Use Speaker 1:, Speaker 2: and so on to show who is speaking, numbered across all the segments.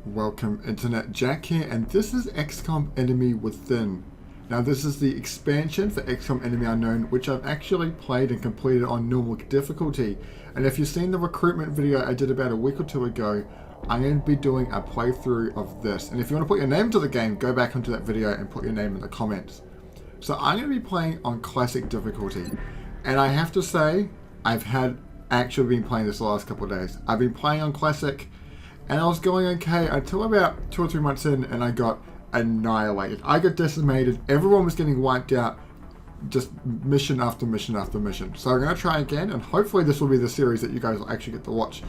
Speaker 1: Welcome Internet, Jack here, and this is XCOM Enemy Within. Now this is the expansion for XCOM Enemy Unknown, which I've actually played and completed on normal difficulty. And if you've seen the recruitment video I did about a week or two ago, I'm going to be doing a playthrough of this. And if you want to put your name to the game, go back onto that video and put your name in the comments. So I'm going to be playing on classic difficulty. And I have to say, I've actually been playing this the last couple of days. I've been playing on classic, and I was going okay until about 2 or 3 months in, and I got annihilated. I got decimated. Everyone was getting wiped out, just mission after mission after mission. So I'm going to try again, and hopefully this will be the series that you guys will actually get to watch.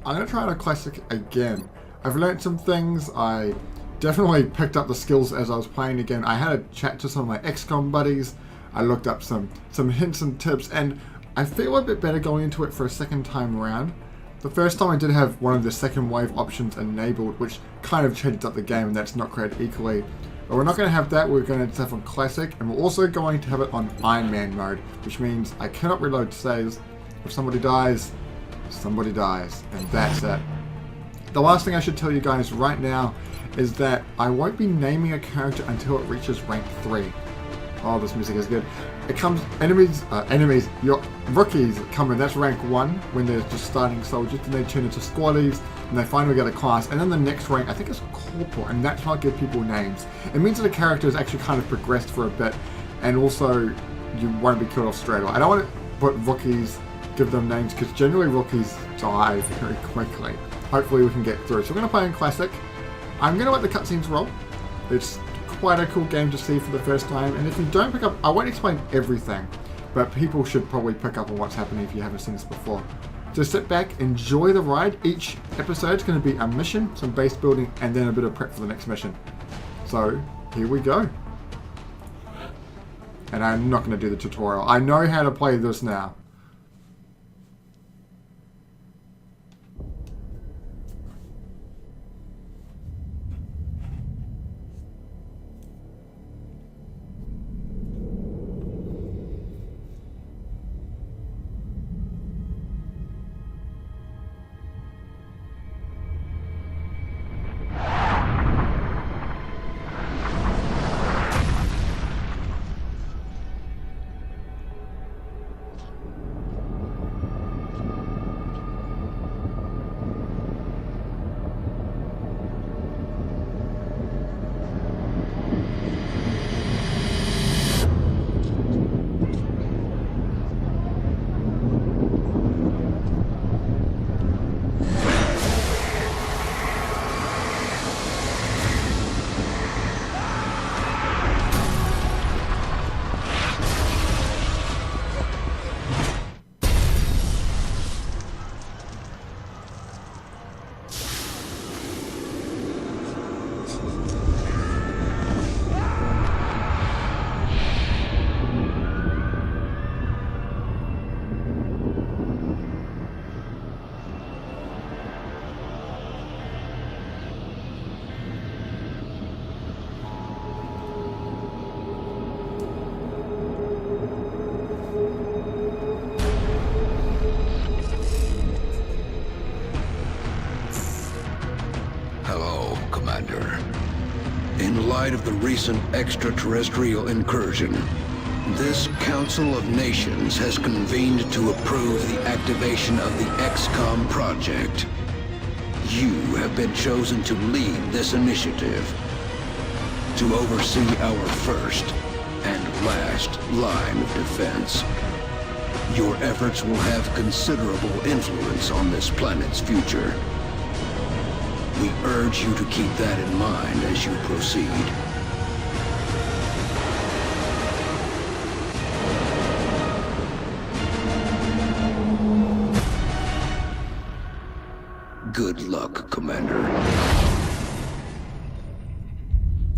Speaker 1: I'm going to try on a classic again. I've learned some things. I definitely picked up the skills as I was playing again. I had a chat to some of my XCOM buddies. I looked up some hints and tips, and I feel a bit better going into it for a second time around. The first time I did have one of the second wave options enabled, which kind of changed up the game, and that's not created equally. But we're not going to have that, we're going to have it on classic, and we're also going to have it on Ironman mode, which means I cannot reload saves. If somebody dies, and that's it. The last thing I should tell you guys right now is that I won't be naming a character until it reaches rank 3. Oh, this music is good. It comes, your rookies come in, that's rank 1 when they're just starting soldiers, and they turn into squaddies, and they finally get a class, and then the next rank, I think it's corporal, and that's how I give people names. It means that the character has actually kind of progressed for a bit, and also you won't be killed off straight away. I don't want to put rookies, give them names, because generally rookies die very quickly. Hopefully we can get through. So we're going to play in classic. I'm going to let the cutscenes roll. It's quite a cool game to see for the first time, and if you don't pick up, I won't explain everything, but people should probably pick up on what's happening if you haven't seen this before. So sit back, enjoy the ride. Each episode is going to be a mission, some base building, and then a bit of prep for the next mission. So here we go. And I'm not going to do the tutorial. I know how to play this now.
Speaker 2: In light of the recent extraterrestrial incursion, this Council of Nations has convened to approve the activation of the XCOM project. You have been chosen to lead this initiative, to oversee our first and last line of defense. Your efforts will have considerable influence on this planet's future. We urge you to keep that in mind as you proceed. Good luck, Commander.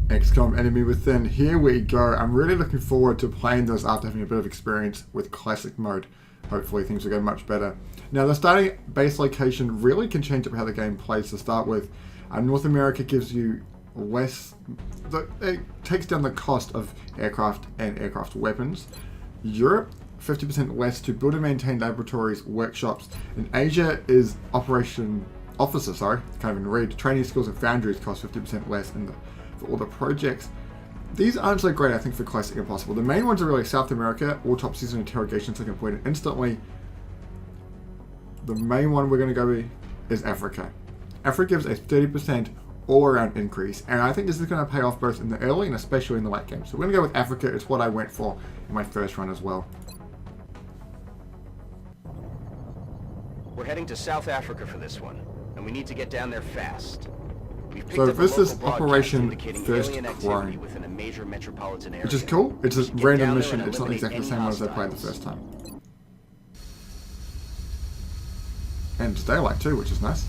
Speaker 1: XCOM Enemy Within, here we go. I'm really looking forward to playing this after having a bit of experience with classic mode. Hopefully things will go much better. Now the starting base location really can change up how the game plays to start with. North America gives you less, it takes down the cost of aircraft and aircraft weapons. Europe, 50% less to build and maintain laboratories, workshops, and Asia is operational officer, sorry, can't even read. Training skills and foundries cost 50% less for all the projects. These aren't so great, I think, for Classic Impossible. The main ones are really South America, autopsies and interrogations are completed instantly. The main one we're going to go with is Africa. Africa gives a 30% all-around increase, and I think this is going to pay off both in the early and especially in the late game. So we're going to go with Africa. It's what I went for in my first run as well.
Speaker 3: We're heading to South Africa for this one, and we need to get down there fast.
Speaker 1: So this is Operation First Crone,
Speaker 3: within a major metropolitan area.
Speaker 1: which is cool. It's a random mission. It's not exactly the same one as I played the first time. And it's daylight too, which is nice.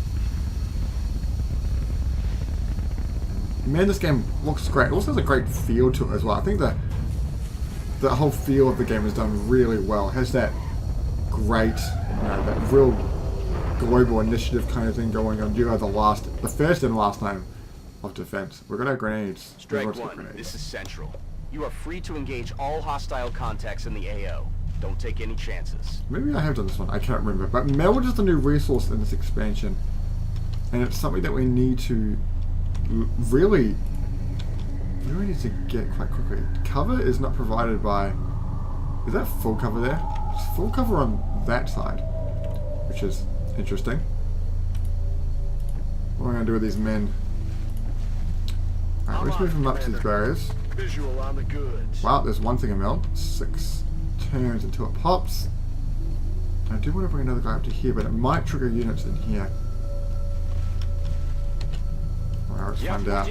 Speaker 1: Man, this game looks great. It also has a great feel to it as well. I think the whole feel of the game is done really well. It has that great, that real global initiative kind of thing going on. You are the first and last line of defense. We're gonna have grenades.
Speaker 3: Strike one. This is Central. You are free to engage all hostile contacts in the AO. Don't take any chances.
Speaker 1: Maybe I have done this one. I can't remember. But meld is a new resource in this expansion, and it's something that we need to really need to get quite quickly. Cover is not provided by. Is that full cover there? It's full cover on that side, which is interesting. What am I going to do with these men? Alright, let's move them up to these barriers.
Speaker 4: Visual on the goods.
Speaker 1: Wow, there's one thing in meld. 6 turns until it pops. I do want to bring another guy up to here, but it might trigger units in here. Alright, let's find out.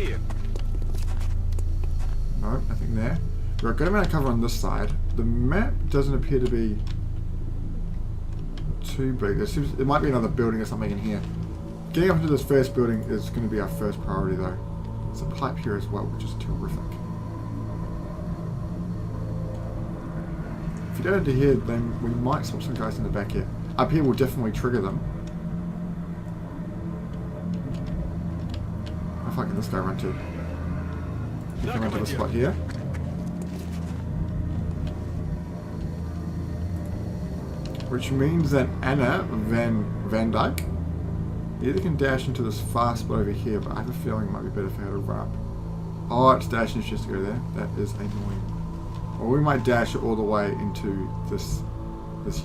Speaker 1: No, nothing there. We've got a good amount of cover on this side. The map doesn't appear to be too big. There might be another building or something in here. Getting up into this first building is going to be our first priority though. There's a pipe here as well, which is terrific. If you go into here, then we might swap some guys in the back here. Up here will definitely trigger them. How far can this guy run to? He can run to the spot here. Which means that Anna Van Dyke either can dash into this fast spot over here, but I have a feeling it might be better for her to run up. Oh, it's dashing just to go there. That is annoying. Or we might dash it all the way into this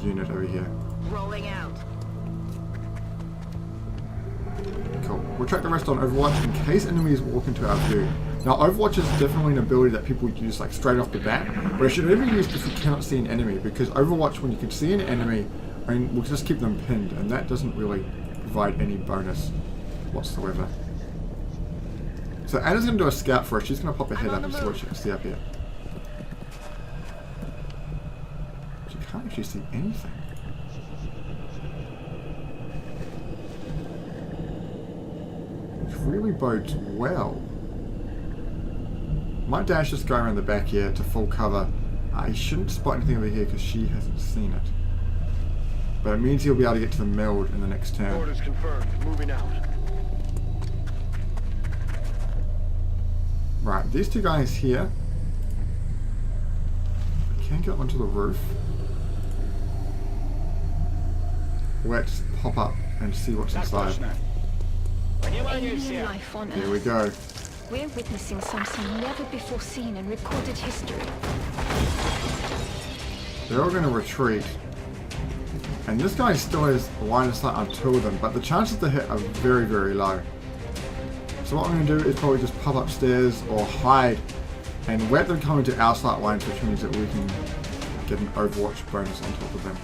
Speaker 1: unit over here.
Speaker 5: Rolling out.
Speaker 1: Cool. We'll track the rest on Overwatch in case enemies walk into our view. Now, Overwatch is definitely an ability that people use like straight off the bat, but it should never be used if you cannot see an enemy, because Overwatch, when you can see an enemy, I mean, we'll just keep them pinned, and that doesn't really provide any bonus whatsoever. So Anna's going to do a scout for us. She's going to pop her head up and see what she can see up here. She can't actually see anything. Which really bodes well. Might dash this guy around the back here to full cover. He shouldn't spot anything over here because she hasn't seen it. But it means he'll be able to get to the meld in the next turn.
Speaker 4: Orders confirmed. Moving out.
Speaker 1: Right, these two guys here. I can't get onto the roof. Let's pop up and see what's inside.
Speaker 5: Alien life on
Speaker 1: Here
Speaker 5: Earth.
Speaker 1: we go.
Speaker 5: We're witnessing something never before seen in recorded history.
Speaker 1: They're all going to retreat. And this guy still has line of sight on 2 of them, but the chances to hit are very, very low. So what I'm going to do is probably just pop upstairs or hide and let them come into our sight lines, which means that we can get an Overwatch bonus on top of them.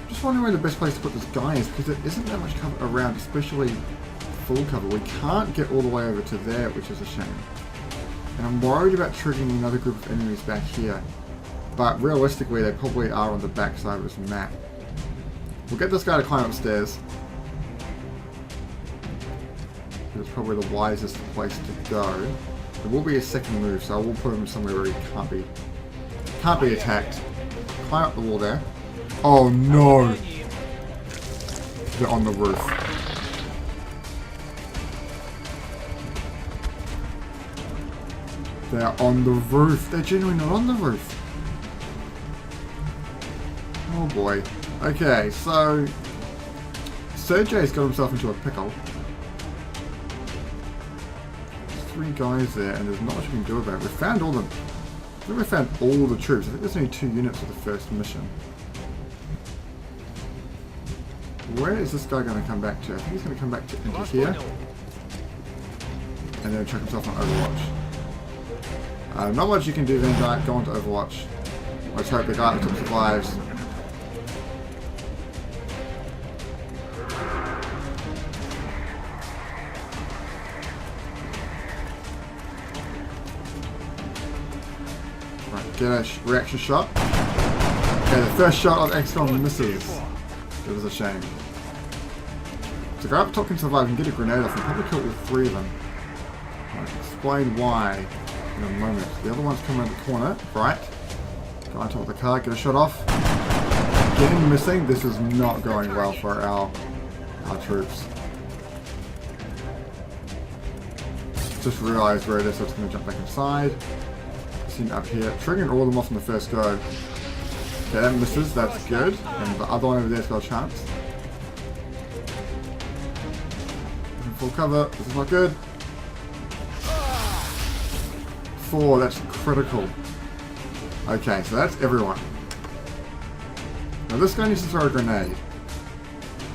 Speaker 1: Just wondering where the best place to put this guy is, because there isn't that much cover around, especially full cover. We can't get all the way over to there, which is a shame. And I'm worried about triggering another group of enemies back here. But realistically, they probably are on the back side of this map. We'll get this guy to climb upstairs. It's probably the wisest place to go. There will be a second move, so I will put him somewhere where he can't be attacked. Climb up the wall there. Oh no! They're on the roof. They're on the roof. They're genuinely not on the roof. Oh boy. Okay, so Sergey's got himself into a pickle. There's 3 guys there, and there's not much we can do about it. We found all the. I think we found all the troops. I think there's only 2 units for the first mission. Where is this guy going to come back to? I think he's going to come back to into here, and then check himself on Overwatch. Not much you can do then, Dyke. Go on to Overwatch. Let's hope the guy at the top survives. Right, get a reaction shot. Okay, the first shot of XCOM misses. It was a shame. So go up top can survive and get a grenade off and probably kill all 3 of them. I'll explain why in a moment. The other one's coming around the corner, right? Go on top of the car, get a shot off. Again missing. This is not going well for our troops. Just realised where it is, so it's going to jump back inside. Seen up here, triggering all of them off in the first go. Okay, that misses, that's good. And the other one over there's got a chance. In full cover, this is not good. 4, that's critical. Okay, so that's everyone. Now this guy needs to throw a grenade.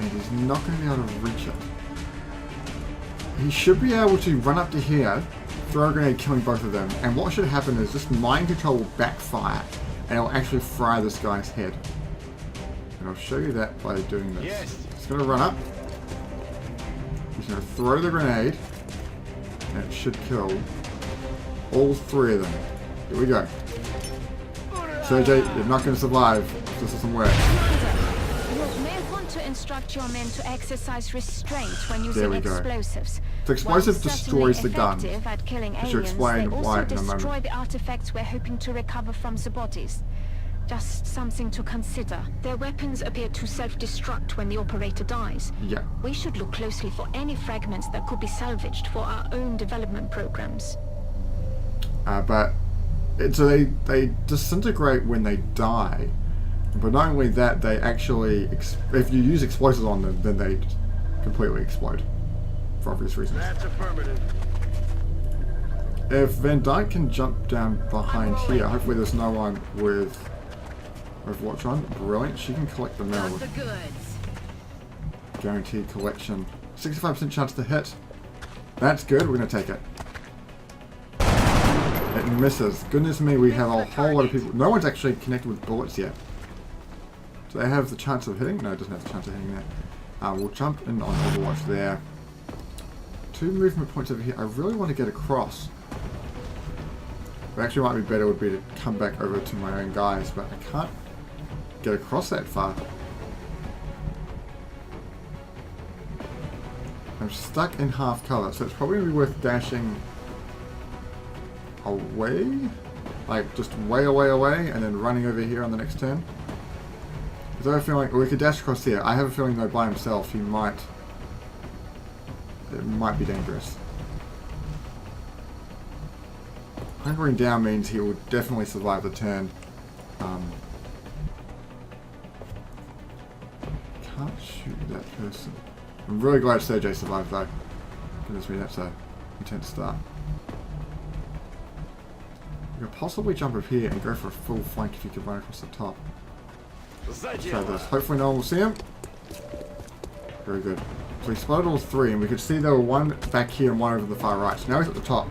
Speaker 1: And he's not going to be able to reach it. He should be able to run up to here, throw a grenade, killing both of them. And what should happen is this mind control will backfire. And it'll actually fry this guy's head. And I'll show you that by doing this.
Speaker 4: Yes.
Speaker 1: He's going to run up. He's going to throw the grenade. And it should kill all 3 of them. Here we go. Sergey, you're not going to survive if this doesn't work.
Speaker 5: You may want to instruct your men to exercise restraint when using explosives.
Speaker 1: The explosive
Speaker 5: While
Speaker 1: destroys the gun.
Speaker 5: effective at killing
Speaker 1: I should
Speaker 5: aliens,
Speaker 1: explain
Speaker 5: they
Speaker 1: why
Speaker 5: also
Speaker 1: in a moment.
Speaker 5: destroy the artifacts we're hoping to recover from the bodies. Just something to consider. Their weapons appear to self-destruct when the operator dies.
Speaker 1: Yeah.
Speaker 5: We should look closely for any fragments that could be salvaged for our own development programs.
Speaker 1: So they disintegrate when they die. But not only that, they actually, if you use explosives on them, then they completely explode. For obvious reasons.
Speaker 4: That's affirmative.
Speaker 1: If Van Dyke can jump down behind here, hopefully there's no one with Overwatch on. Brilliant. She can collect the mail.
Speaker 6: The goods.
Speaker 1: Guaranteed collection. 65% chance to hit. That's good. We're going to take it. It misses. Goodness me, we have a whole lot of people. No one's actually connected with bullets yet. Do they have the chance of hitting? No, it doesn't have the chance of hitting there. We'll jump in on Overwatch there. 2 movement points over here. I really want to get across. What actually might be better would be to come back over to my own guys, but I can't get across that far. I'm stuck in half cover, so it's probably going to be worth dashing away? Like, just way away, and then running over here on the next turn? Because I have a feeling, we could dash across here. I have a feeling though by himself he might, it might be dangerous. Hunkering down means he will definitely survive the turn. Can't shoot that person. I'm really glad Sergey survived though. Goodness me, that's a intense start. You could possibly jump up here and go for a full flank if you could run across the top. Let's try this. Hopefully no one will see him. Very good. So we spotted all 3 and we could see there were one back here and one over the far right. So now he's at the top.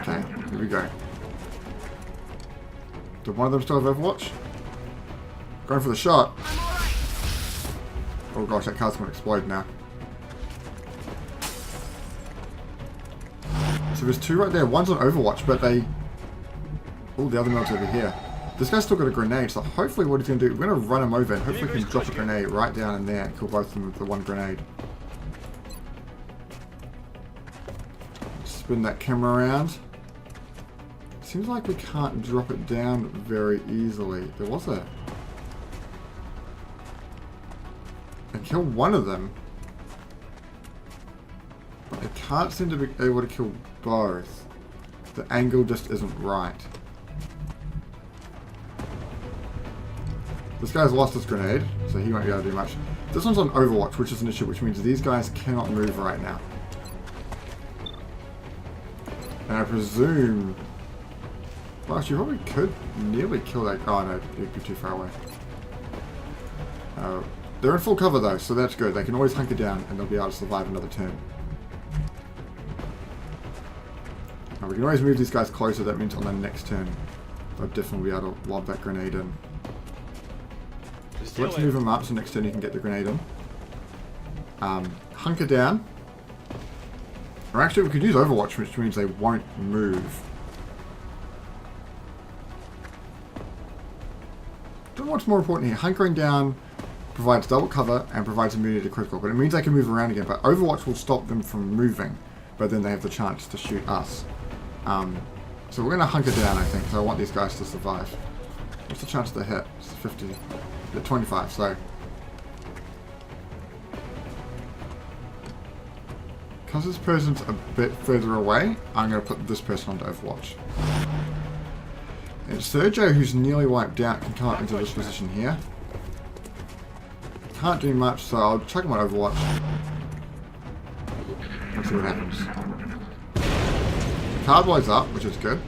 Speaker 1: Okay, here we go. Did one of them still have Overwatch? Going for the shot. Oh gosh, that car's going to explode now. So there's 2 right there. One's on Overwatch, but they... Oh, the other one's over here. This guy's still got a grenade, so hopefully what he's going to do... We're going to run him over and hopefully we can drop a grenade right down in there and kill both of them with the 1 grenade. Spin that camera around. Seems like we can't drop it down very easily. There was a... I killed one of them. But I can't seem to be able to kill both. The angle just isn't right. This guy's lost his grenade, so he won't be able to do much. This one's on Overwatch, which is an issue, which means these guys cannot move right now. And I presume... Well, actually, you probably could nearly kill that guy. Oh, no, he'd be too far away. They're in full cover, though, so that's good. They can always hunker down, and they'll be able to survive another turn. Now, we can always move these guys closer. That means on the next turn, they'll definitely be able to lob that grenade in. So let's move him up so next turn he can get the grenade in. Hunker down. Or actually we could use Overwatch, which means they won't move. Don't know what's more important here. Hunkering down provides double cover and provides immunity to critical, but it means they can move around again. But Overwatch will stop them from moving, but then they have the chance to shoot us. So we're going to hunker down, I think, because I want these guys to survive. What's the chance to hit? It's 50. 25, so... Because this person's a bit further away, I'm going to put this person onto Overwatch. And Sergio, who's nearly wiped out, can come up into this position here. Can't do much, so I'll chuck him on Overwatch. Let's see what happens. The card blows up, which is good.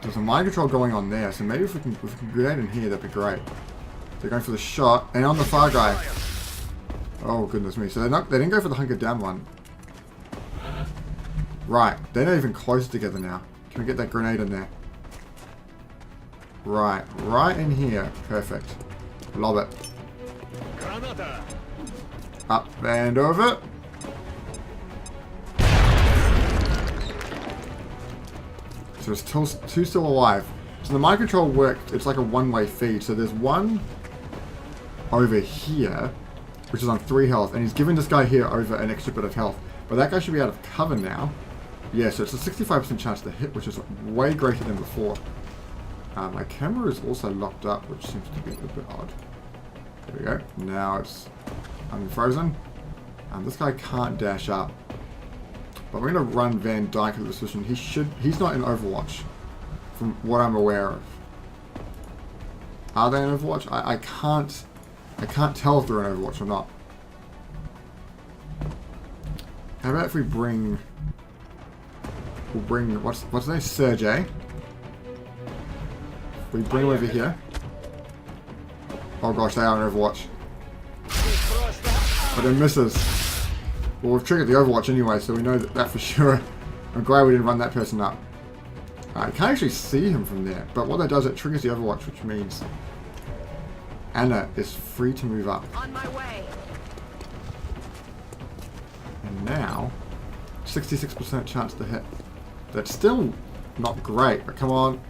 Speaker 1: There's a mind control going on there, so maybe if we can grenade in here, that'd be great. They're going for the shot, and on the far guy. Oh goodness me! So they didn't go for the hunker down one. Right, they're not even close together now. Can we get that grenade in there? Right in here. Perfect. Lob it. Up and over. So there's two still alive. So the mind control worked, it's like a one-way feed. So there's one over here, which is on 3 health, and he's giving this guy here over an extra bit of health. But that guy should be out of cover now. Yeah, so it's a 65% chance to hit, which is way greater than before. My camera is also locked up, which seems to be a little bit odd. There we go. Now it's unfrozen. This guy can't dash up. But we're going to run Van Dyke into this position. He's not in Overwatch, from what I'm aware of. Are they in Overwatch? I can't tell if they're in Overwatch or not. How about if we'll bring what's his name? Sergey. We bring him over here. Oh gosh, they are in Overwatch. But it misses. Well, we've triggered the Overwatch anyway, so we know that for sure. I'm glad we didn't run that person up. I can't actually see him from there, but what that does, it triggers the Overwatch, which means Anna is free to move up.
Speaker 5: On my way.
Speaker 1: And now, 66% chance to hit. That's still not great, but come on.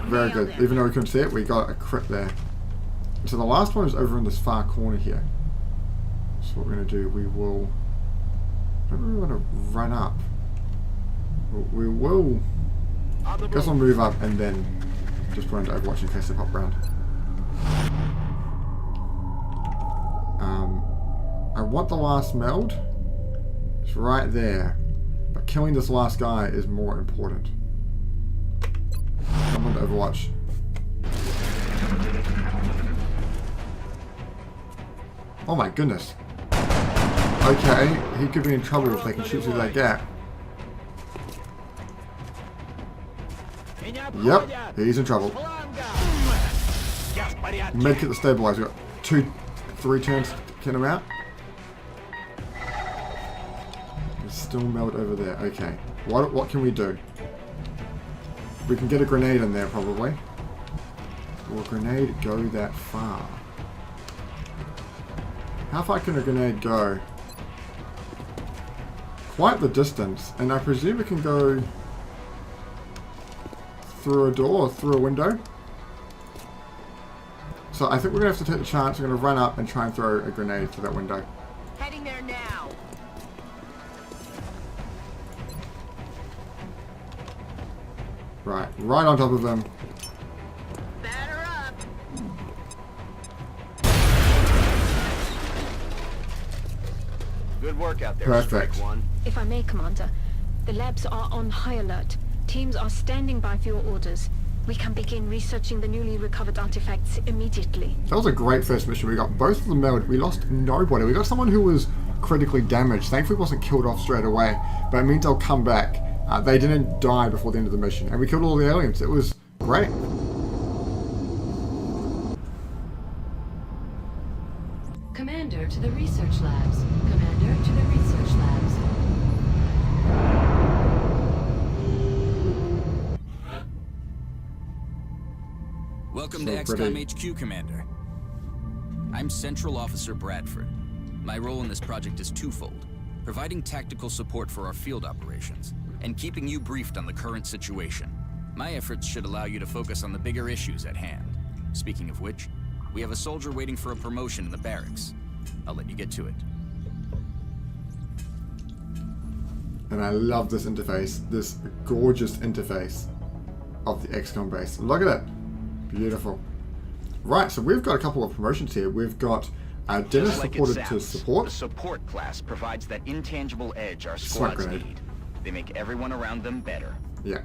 Speaker 1: Very good. Even though we couldn't see it, we got a crit there. So the last one is over in this far corner here. So what we're going to do, we will... I don't really want to run up. We will... I guess I'll move up and then just put into Overwatch in case they pop round. I want the last meld. It's right there. But killing this last guy is more important. I'm on to Overwatch. Oh my goodness. Okay, he could be in trouble if they can shoot through that gap. Yep, he's in trouble. Medkit the stabilizer. We got 3 turns to get him out. He's still meld over there. Okay, what can we do? We can get a grenade in there probably. Will a grenade go that far? How far can a grenade go? Quite the distance, and I presume it can go through a door or through a window. So I think we're going to have to take the chance. We're going to run up and try and throw a grenade through that window.
Speaker 5: Heading there now.
Speaker 1: Right on top of him.
Speaker 5: Batter up.
Speaker 3: out there,
Speaker 1: Perfect.
Speaker 3: Strike One.
Speaker 5: If I may, Commander, the labs are on high alert. Teams are standing by for your orders. We can begin researching the newly recovered artifacts immediately.
Speaker 1: That was a great first mission. We got both of them nailed. We lost nobody. We got someone who was critically damaged. Thankfully, wasn't killed off straight away, but it means they'll come back. They didn't die before the end of the mission, and we killed all the aliens. It was great.
Speaker 6: Commander to the research labs. Commander to the research labs.
Speaker 7: Welcome
Speaker 1: So
Speaker 7: to
Speaker 1: pretty.
Speaker 7: XCOM HQ, Commander. I'm Central Officer Bradford. My role in this project is twofold: providing tactical support for our field operations, and keeping you briefed on the current situation. My efforts should allow you to focus on the bigger issues at hand. Speaking of which, we have a soldier waiting for a promotion in the barracks. I'll let you get to it.
Speaker 1: And I love this interface, this gorgeous interface of the XCOM base. Look at it. Beautiful. Right, so we've got a couple of promotions here. We've got Dennis
Speaker 3: Just like it
Speaker 1: supported to
Speaker 3: sounds,
Speaker 1: support.
Speaker 3: The support class provides that intangible edge our
Speaker 1: Smoke
Speaker 3: squads
Speaker 1: grenade.
Speaker 3: need. They make everyone around them better.
Speaker 1: Yeah.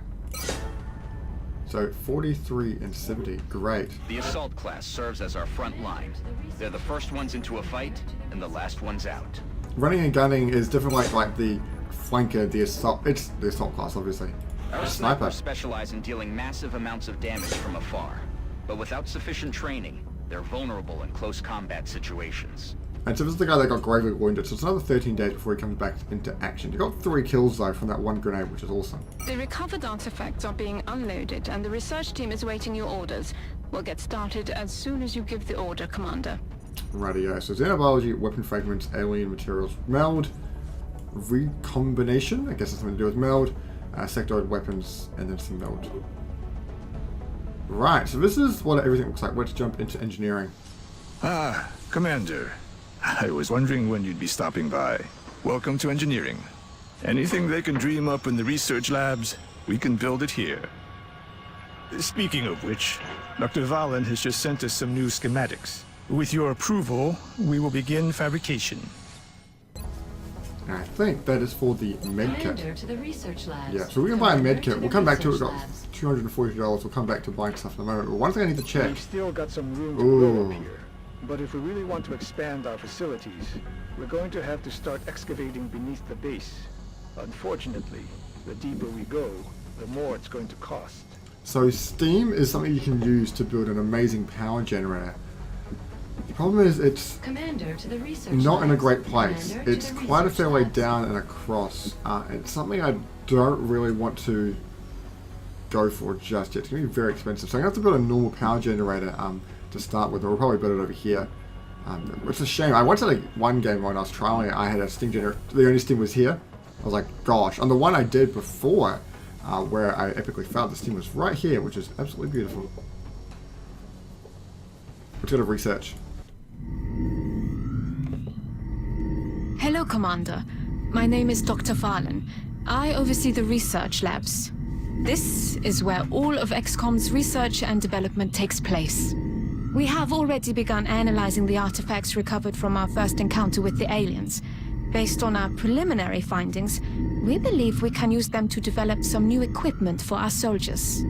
Speaker 1: So 43 and 70. Great.
Speaker 3: The assault class serves as our front line. They're the first ones into a fight and the last ones out.
Speaker 1: Running and gunning is different, like the flanker, the assault. It's the assault class, obviously.
Speaker 3: Our
Speaker 1: Sniper.
Speaker 3: snipers specialize in dealing massive amounts of damage from afar. But without sufficient training, they're vulnerable in close combat situations.
Speaker 1: And so this is the guy that got gravely wounded, so it's another 13 days before he comes back into action. He got 3 kills though from that one grenade, which is awesome.
Speaker 5: The recovered artifacts are being unloaded, and the research team is awaiting your orders. We'll get started as soon as you give the order, Commander.
Speaker 1: Radio. So xenobiology, weapon fragments, alien materials, meld, recombination, I guess it's something to do with meld, sectoid weapons, and then some meld. Right, so this is what everything looks like. Let's jump into engineering.
Speaker 8: Ah, Commander. I was wondering when you'd be stopping by. Welcome to engineering. Anything they can dream up in the research labs, we can build it here. Speaking of which, Dr. Valen has just sent us some new schematics. With your approval, we will begin fabrication.
Speaker 1: And I think that is for the med kit.
Speaker 6: Commander to the research labs.
Speaker 1: Yeah, so we're going to buy a med
Speaker 6: Commander
Speaker 1: kit.
Speaker 6: to
Speaker 1: We'll
Speaker 6: the
Speaker 1: come back to it. We've
Speaker 6: research
Speaker 1: got
Speaker 6: labs.
Speaker 1: $240. We'll come back to buying stuff in a moment. But one thing I need to check.
Speaker 4: We've still got some room to
Speaker 1: Ooh.
Speaker 4: grow up here. But if we really want to expand our facilities, we're going to have to start excavating beneath the base. Unfortunately, the deeper we go, the more it's going to cost.
Speaker 1: So steam is something you can use to build an amazing power generator. The problem is it's
Speaker 6: Commander to the research
Speaker 1: not in a
Speaker 6: labs.
Speaker 1: great place.
Speaker 6: Commander to
Speaker 1: It's
Speaker 6: the
Speaker 1: quite a
Speaker 6: research
Speaker 1: fair way
Speaker 6: labs.
Speaker 1: down and across. It's something I don't really want to go for just yet. It's going to be very expensive. So I'm going to have to build a normal power generator to start with, or we'll probably build it over here. It's a shame. I once had one game when I was trialing it, I had a steam generator. The only steam was here. I was like, gosh. On the one I did before, where I epically failed, the steam was right here, which is absolutely beautiful. Let's go to research.
Speaker 5: Hello, Commander. My name is Dr. Valen. I oversee the research labs. This is where all of XCOM's research and development takes place. We have already begun analyzing the artifacts recovered from our first encounter with the aliens. Based on our preliminary findings, we believe we can use them to develop some new equipment for our soldiers.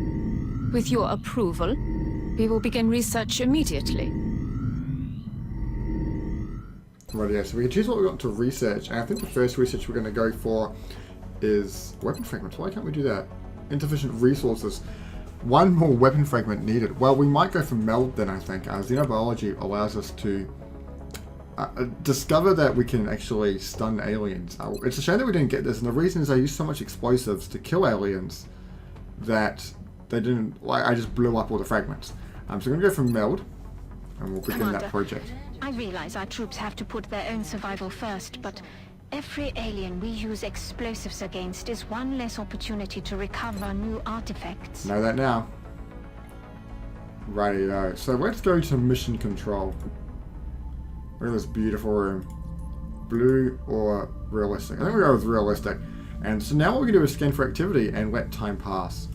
Speaker 5: With your approval, we will begin research immediately.
Speaker 1: Right, yeah, so we can choose what we want to research, and I think the first research we're going to go for is weapon fragments. Why can't we do that? Insufficient resources. One more weapon fragment needed. Well, we might go for meld then, I think. Xenobiology allows us to discover that we can actually stun aliens. It's a shame that we didn't get this, and the reason is I used so much explosives to kill aliens that they didn't, like, I just blew up all the fragments. So we're going to go for meld, and we'll begin that
Speaker 5: Commander.
Speaker 1: project.
Speaker 5: I realize our troops have to put their own survival first, but every alien we use explosives against is one less opportunity to recover new artifacts.
Speaker 1: Know that now. Rightio. So let's go to mission control. Look at this beautiful room. Blue or realistic? I think we'll go with realistic. And so now what we can do is scan for activity and let time pass.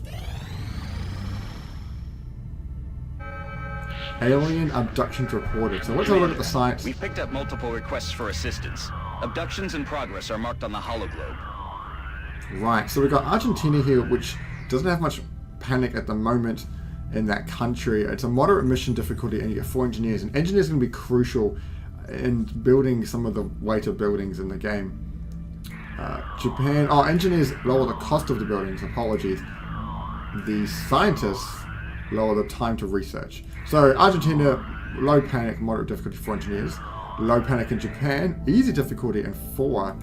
Speaker 1: Alien abductions reported. So let's have a look at the science.
Speaker 3: We've picked up multiple requests for assistance. Abductions in progress are marked on the hologlobe.
Speaker 1: Right, so we've got Argentina here, which doesn't have much panic at the moment in that country. It's a moderate mission difficulty, and you get 4 engineers. And engineers are going to be crucial in building some of the weighter buildings in the game. Japan, engineers lower the cost of the buildings, apologies. The scientists lower the time to research. So Argentina, low panic, moderate difficulty, 4 engineers. Low panic in Japan, easy difficulty, and 4.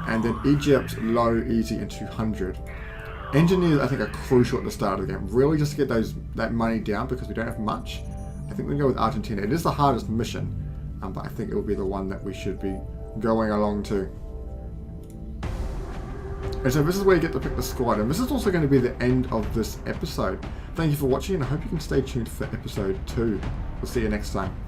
Speaker 1: And then Egypt, low, easy, and 200. Engineers, I think, are crucial at the start of the game. Really just to get that money down, because we don't have much. I think we can go with Argentina. It is the hardest mission, but I think it will be the one that we should be going along to. And so this is where you get to pick the squad, and this is also going to be the end of this episode. Thank you for watching, and I hope you can stay tuned for episode 2. We'll see you next time.